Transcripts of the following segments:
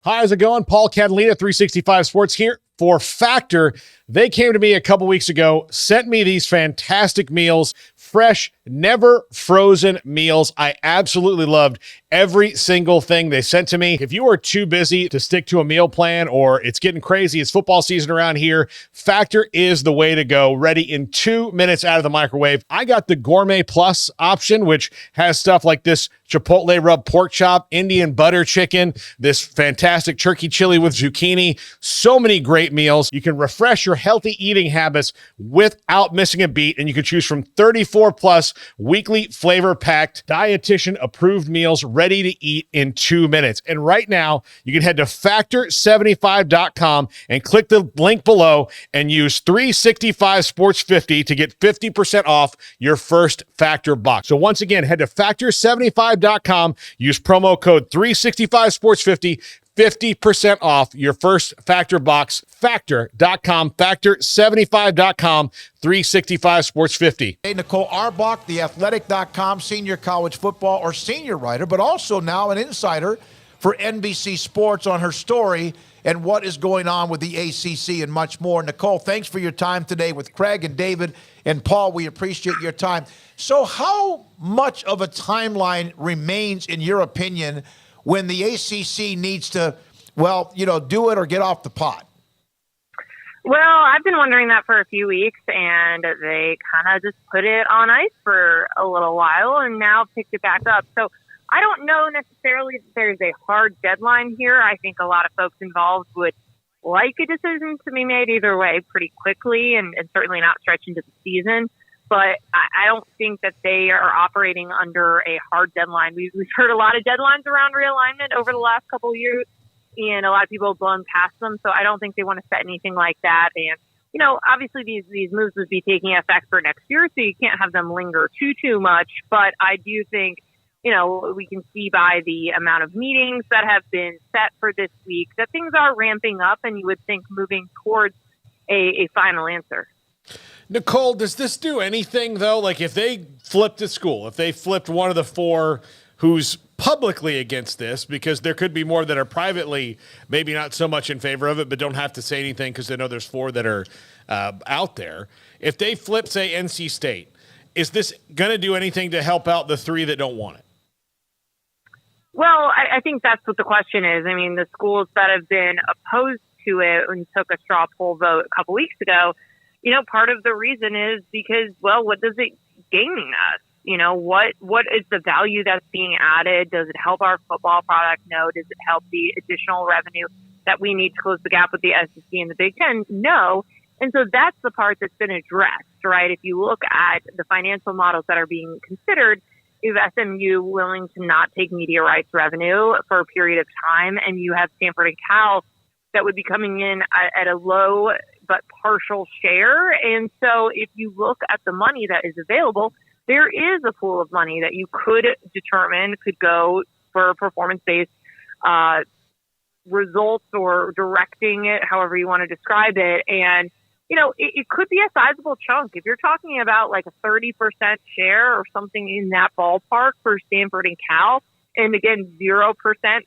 Hi, how's it going? Paul Catalina, 365 Sports here for Factor. They came to me a couple weeks ago, sent me these fantastic meals, fresh, never frozen meals. I absolutely loved every single thing they sent to me. If you are too busy to stick to a meal plan or it's getting crazy, it's football season around here, Factor is the way to go. Ready in 2 minutes out of the microwave. I got the Gourmet Plus option, which has stuff like this Chipotle rub pork chop, Indian butter chicken, this fantastic turkey chili with zucchini. So many great meals. You can refresh your healthy eating habits without missing a beat, and you can choose from 34 plus weekly flavor packed, dietitian approved meals ready to eat in 2 minutes. And right now, you can head to factor75.com and click the link below and use 365 Sports 50 to get 50% off your first Factor box. So once again, head to factor75.com, use promo code 365 Sports 50, 50% off your first Factor box. Factor.com, factor75.com, 365 Sports 50. Hey, Nicole Auerbach, theathletic.com senior college football or senior writer, but also now an insider for NBC Sports on her story and what is going on with the ACC and much more. Nicole, thanks for your time today with Craig and David and Paul. We appreciate your time. So how much of a timeline remains, in your opinion, when the ACC needs to, do it or get off the pot? Well, I've been wondering that for a few weeks, and they kind of just put it on ice for a little while and now picked it back up. So I don't know necessarily that there's a hard deadline here. I think a lot of folks involved would like a decision to be made either way pretty quickly and certainly not stretch into the season. But I don't think that they are operating under a hard deadline. We've heard a lot of deadlines around realignment over the last couple of years, and a lot of people have blown past them. So I don't think they want to set anything like that. And, obviously these moves would be taking effect for next year, so you can't have them linger too much. But I do think, we can see by the amount of meetings that have been set for this week that things are ramping up, and you would think moving towards a final answer. Nicole, does this do anything, though? Like if they flipped a school, if they flipped one of the four who's publicly against this, because there could be more that are privately maybe not so much in favor of it, but don't have to say anything because they know there's four that are out there. If they flip, say, NC State, is this going to do anything to help out the three that don't want it? Well, I think that's what the question is. I mean, the schools that have been opposed to it and took a straw poll vote a couple weeks ago, part of the reason is because, what does it gain us? What is the value that's being added? Does it help our football product? No. Does it help the additional revenue that we need to close the gap with the SEC and the Big Ten? No. And so that's the part that's been addressed, right? If you look at the financial models that are being considered, you have SMU willing to not take media rights revenue for a period of time, and you have Stanford and Cal that would be coming in at a low but partial share. And so if you look at the money that is available, there is a pool of money that you could determine could go for performance-based results or directing it, however you want to describe it. And, it could be a sizable chunk. If you're talking about like a 30% share or something in that ballpark for Stanford and Cal, and again, 0%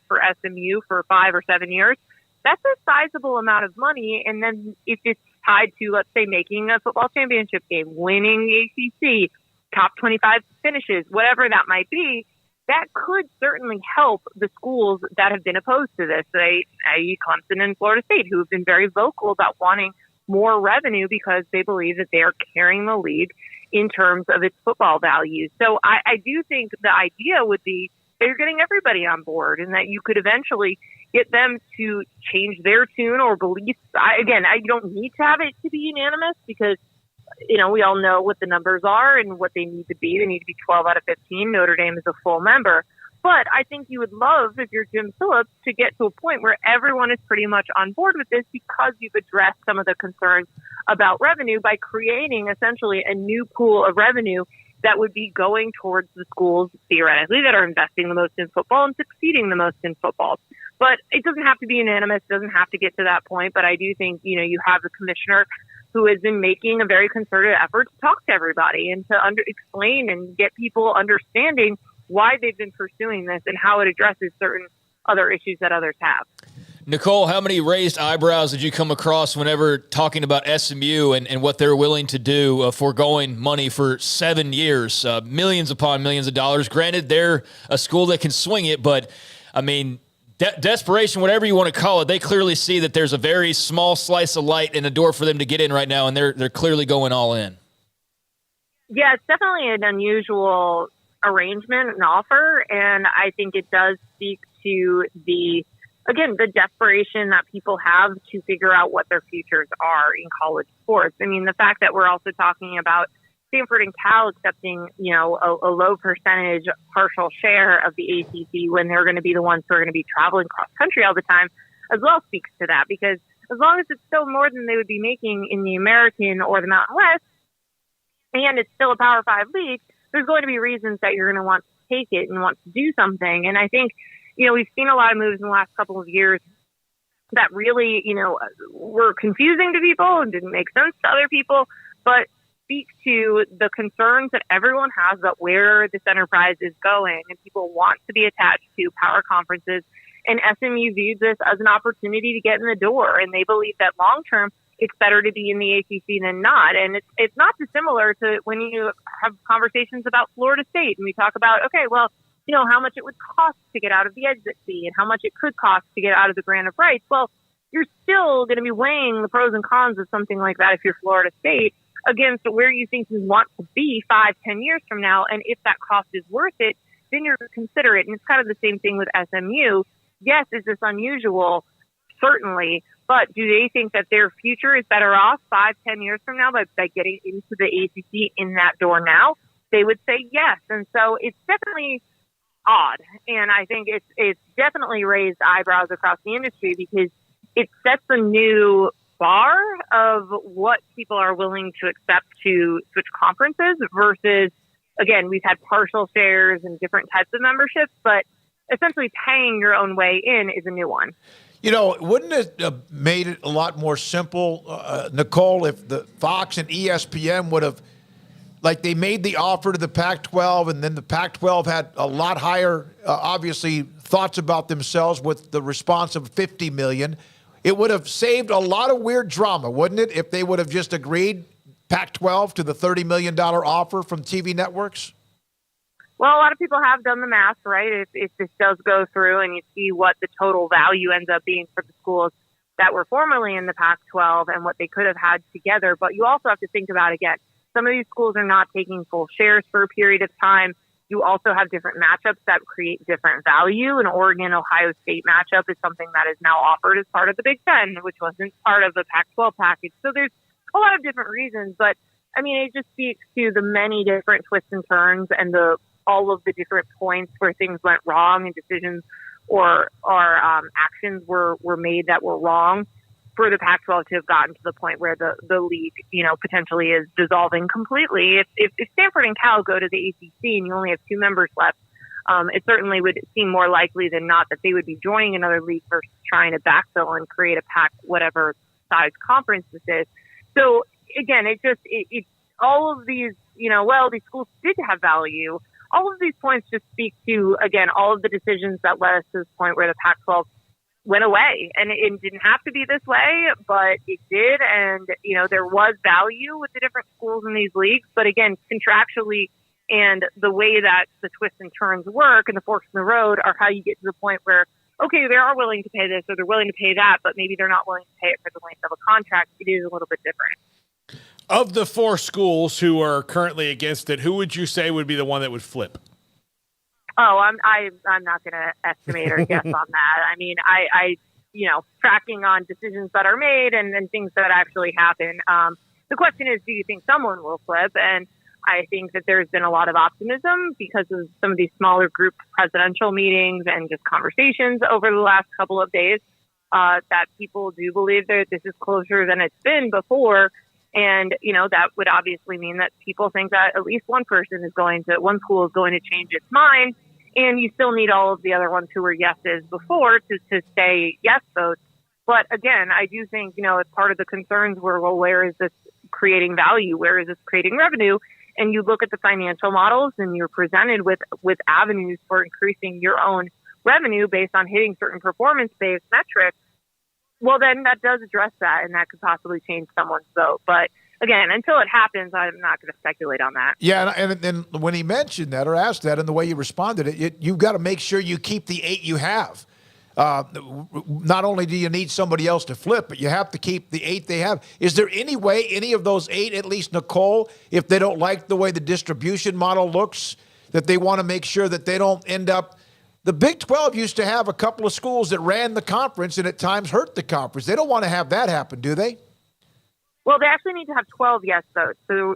for SMU for 5 or 7 years, that's a sizable amount of money. And then if it's tied to, let's say, making a football championship game, winning the ACC, top 25 finishes, whatever that might be, that could certainly help the schools that have been opposed to this, i.e. Clemson and Florida State, who have been very vocal about wanting more revenue because they believe that they are carrying the league in terms of its football values. So I do think the idea would be that you're getting everybody on board and that you could eventually get them to change their tune or beliefs. I don't need to have it to be unanimous because, we all know what the numbers are and what they need to be. They need to be 12 out of 15. Notre Dame is a full member. But I think you would love, if you're Jim Phillips, to get to a point where everyone is pretty much on board with this because you've addressed some of the concerns about revenue by creating essentially a new pool of revenue that would be going towards the schools, theoretically, that are investing the most in football and succeeding the most in football. But it doesn't have to be unanimous. It doesn't have to get to that point. But I do think, you have the commissioner who has been making a very concerted effort to talk to everybody and to explain and get people understanding why they've been pursuing this and how it addresses certain other issues that others have. Nicole, how many raised eyebrows did you come across whenever talking about SMU and what they're willing to do, foregoing money for 7 years, millions upon millions of dollars? Granted, they're a school that can swing it, but, I mean, desperation, whatever you want to call it, they clearly see that there's a very small slice of light and a door for them to get in right now, and they're clearly going all in. Yeah, it's definitely an unusual arrangement and offer, and I think it does speak to the desperation that people have to figure out what their futures are in college sports. I mean, the fact that we're also talking about Stanford and Cal accepting, a low percentage partial share of the ACC when they're going to be the ones who are going to be traveling cross country all the time as well speaks to that, because as long as it's still more than they would be making in the American or the Mountain West, and it's still a Power 5 league, there's going to be reasons that you're going to want to take it and want to do something. And I think, we've seen a lot of moves in the last couple of years that really, were confusing to people and didn't make sense to other people, but speak to the concerns that everyone has about where this enterprise is going. And people want to be attached to power conferences. And SMU viewed this as an opportunity to get in the door. And they believe that long term, it's better to be in the ACC than not. And it's not dissimilar to when you have conversations about Florida State and we talk about, okay, well, how much it would cost to get out of the exit fee and how much it could cost to get out of the grant of rights. Well, you're still going to be weighing the pros and cons of something like that if you're Florida State against where you think you want to be 5-10 years from now. And if that cost is worth it, then you're going to consider it. And it's kind of the same thing with SMU. Yes, is this unusual? Certainly. But do they think that their future is better off 5-10 years from now by getting into the ACC in that door now? They would say yes. And so it's definitely odd. And I think it's definitely raised eyebrows across the industry because it sets a new bar of what people are willing to accept to switch conferences versus, again, we've had partial shares and different types of memberships, but essentially paying your own way in is a new one. Wouldn't it have made it a lot more simple, Nicole, if the Fox and ESPN would have, they made the offer to the Pac-12, and then the Pac-12 had a lot higher, obviously, thoughts about themselves with the response of $50 million. It would have saved a lot of weird drama, wouldn't it, if they would have just agreed, Pac-12, to the $30 million offer from TV networks? Well, a lot of people have done the math, right? If this does go through and you see what the total value ends up being for the schools that were formerly in the Pac-12 and what they could have had together. But you also have to think about, again, some of these schools are not taking full shares for a period of time. You also have different matchups that create different value. An Oregon-Ohio State matchup is something that is now offered as part of the Big Ten, which wasn't part of the Pac-12 package. So there's a lot of different reasons. But, it just speaks to the many different twists and turns and all of the different points where things went wrong and decisions or actions were made that were wrong for the Pac-12 to have gotten to the point where the league, potentially is dissolving completely. If Stanford and Cal go to the ACC and you only have 2 members left, it certainly would seem more likely than not that they would be joining another league versus trying to backfill and create a Pac, whatever size conference this is. So again, it's all of these, these schools did have value. All of these points just speak to, again, all of the decisions that led us to this point where the Pac-12 went away. And it didn't have to be this way, but it did. And, there was value with the different schools in these leagues. But again, contractually and the way that the twists and turns work and the forks in the road are how you get to the point where, okay, they are willing to pay this or they're willing to pay that, but maybe they're not willing to pay it for the length of a contract. It is a little bit different. Of the 4 schools who are currently against it, who would you say would be the one that would flip? Oh, I'm not going to estimate or guess on that. I tracking on decisions that are made and things that actually happen. The question is, do you think someone will flip? And I think that there's been a lot of optimism because of some of these smaller group presidential meetings and just conversations over the last couple of days that people do believe that this is closer than it's been before. And, that would obviously mean that people think that at least one school is going to change its mind. And you still need all of the other ones who were yeses before to say yes votes. But again, I do think, as part of the concerns were, well, where is this creating value? Where is this creating revenue? And you look at the financial models and you're presented with avenues for increasing your own revenue based on hitting certain performance-based metrics, well, then that does address that, and that could possibly change someone's vote. But again, until it happens, I'm not going to speculate on that. Yeah, and then when he mentioned that or asked that, and the way you responded, you've got to make sure you keep the 8 you have. Not only do you need somebody else to flip, but you have to keep the 8 they have. Is there any way any of those 8, at least Nicole, if they don't like the way the distribution model looks, that they want to make sure that they don't end up? The Big 12 used to have a couple of schools that ran the conference and at times hurt the conference. They don't want to have that happen, do they? Well, they actually need to have 12 yes votes. So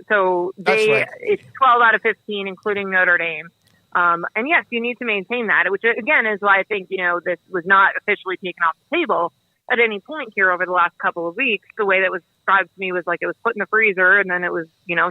it's 12 out of 15, including Notre Dame. And yes, you need to maintain that, which again is why I think, this was not officially taken off the table at any point here over the last couple of weeks. The way that was described to me was like it was put in the freezer and then it was,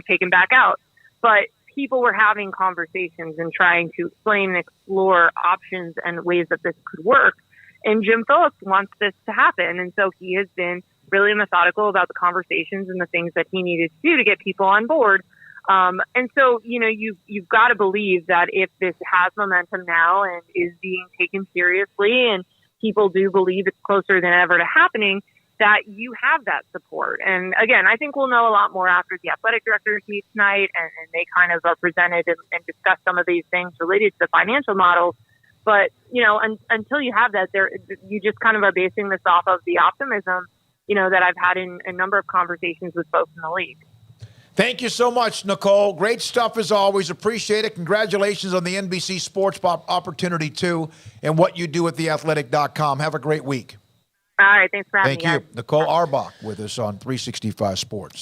taken back out. But people were having conversations and trying to explain and explore options and ways that this could work. And Jim Phillips wants this to happen. And so he has been really methodical about the conversations and the things that he needed to do to get people on board. And so, you've got to believe that if this has momentum now and is being taken seriously and people do believe it's closer than ever to happening, that you have that support. And again, I think we'll know a lot more after the athletic directors meet tonight and they kind of are presented and discuss some of these things related to the financial models. But, until you have that, you just kind of are basing this off of the optimism, that I've had in a number of conversations with folks in the league. Thank you so much, Nicole. Great stuff as always. Appreciate it. Congratulations on the NBC Sports opportunity, too, and what you do at theathletic.com. Have a great week. All right. Thanks for having me. Thank you. Nicole Auerbach with us on 365 Sports.